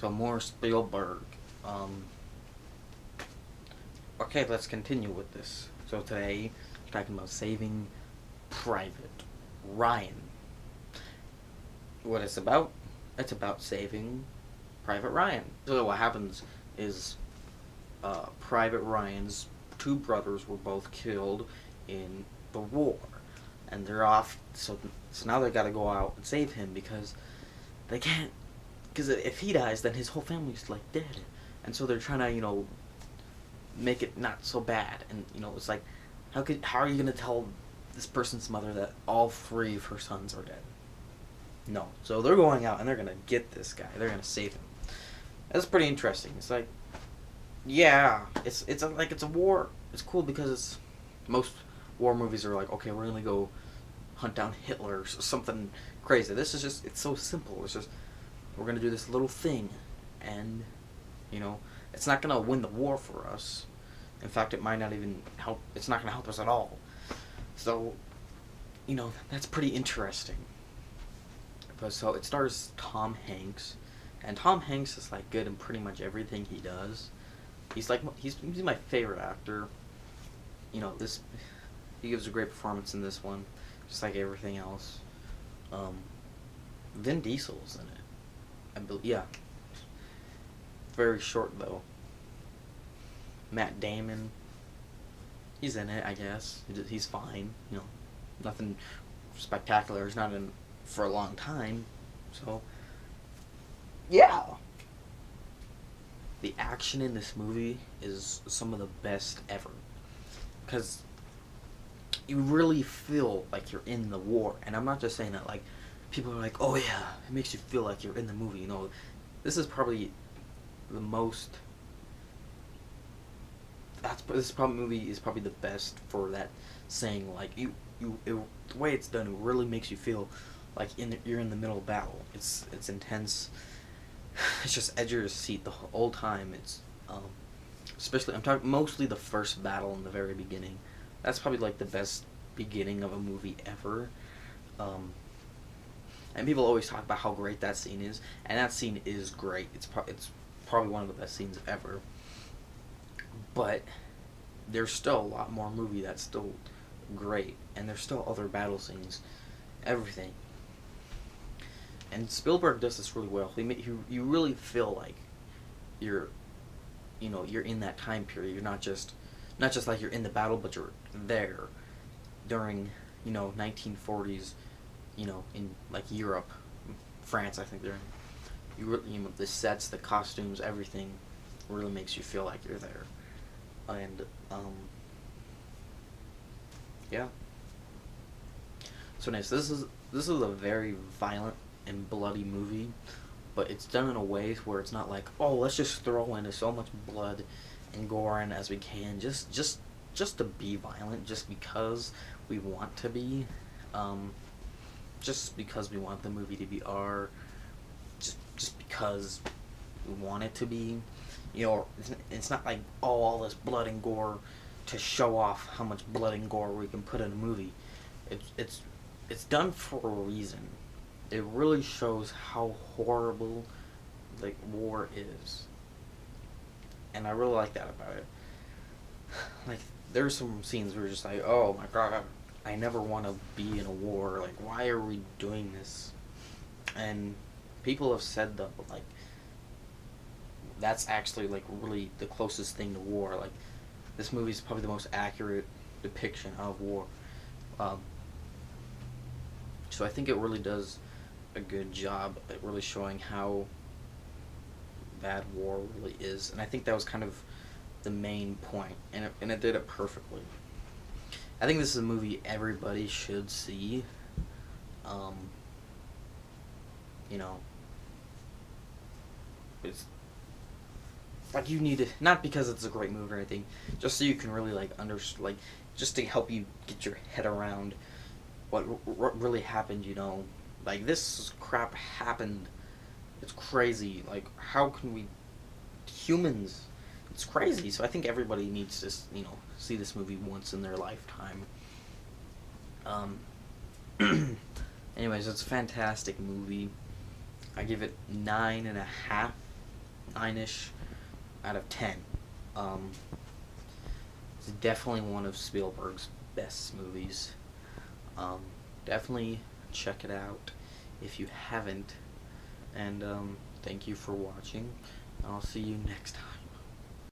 So more Spielberg. Um, okay, let's continue with this. So today, we're talking about Saving Private Ryan. What it's about? It's about saving Private Ryan. So what happens is Private Ryan's two brothers were both killed in the war, and they're off. So now they got to go out and save him because they can't. Because if he dies, then his whole family's like dead, and so they're trying to make it not so bad. And it's like, how are you gonna tell this person's mother that all three of her sons are dead? No. So they're going out and they're gonna get this guy. They're gonna save him. That's pretty interesting. It's like, yeah, it's a war. It's cool because most war movies are like, okay, we're gonna go hunt down Hitler or something crazy. This is just, it's so simple. It's just, we're gonna do this little thing, and it's not gonna win the war for us. In fact, it might not even help. It's not gonna help us at all. So, that's pretty interesting. But so it stars Tom Hanks, and Tom Hanks is like good in pretty much everything he does. He's my favorite actor. This he gives a great performance in this one, just like everything else. Vin Diesel's in it. Yeah. Very short though. Matt Damon. He's in it, I guess. He's fine. Nothing spectacular. He's not in for a long time. So, yeah. The action in this movie is some of the best ever. Because you really feel like you're in the war. And I'm not just saying that like, people are like, oh yeah, it makes you feel like you're in the movie. This is probably the most... This movie is probably the best for that saying. Like, the way it's done, it really makes you feel like you're in the middle of battle. It's intense. It's just edge of your seat the whole time. It's especially, I'm talking mostly the first battle in the very beginning. That's probably like the best beginning of a movie ever. And people always talk about how great that scene is, and that scene is great. It's probably one of the best scenes ever. But there's still a lot more movie that's still great, and there's still other battle scenes, everything. And Spielberg does this really well. You really feel like you're in that time period. You're not just like you're in the battle, but you're there during 1940s, in like Europe, France. I think they're in. The sets, the costumes, everything really makes you feel like you're there. And yeah. So nice. This is a very violent and bloody movie, but it's done in a way where it's not like, oh, let's just throw in so much blood and gore in as we can, just to be violent, just because we want to be, just because we want the movie to be R, just because we want it to be. It's not like, oh, all this blood and gore to show off how much blood and gore we can put in a movie. It's done for a reason. It really shows how horrible like war is, and I really like that about it. Like, there's some scenes where you're just like, oh my god, I never want to be in a war. Like, why are we doing this? And people have said that, like, that's actually like really the closest thing to war. Like, this movie is probably the most accurate depiction of war. So I think it really does a good job at really showing how bad war really is, and I think that was kind of the main point, and it did it perfectly. I think this is a movie everybody should see. It's like, you need it, not because it's a great movie or anything, just so you can really like just to help you get your head around what really happened. Like, this crap happened. It's crazy. Like, how can we humans? It's crazy. So I think everybody needs to see this movie once in their lifetime. Anyways, it's a fantastic movie. I give it 9.5 9-ish out of 10. It's definitely one of Spielberg's best movies. Definitely check it out if you haven't. And thank you for watching. I'll see you next time.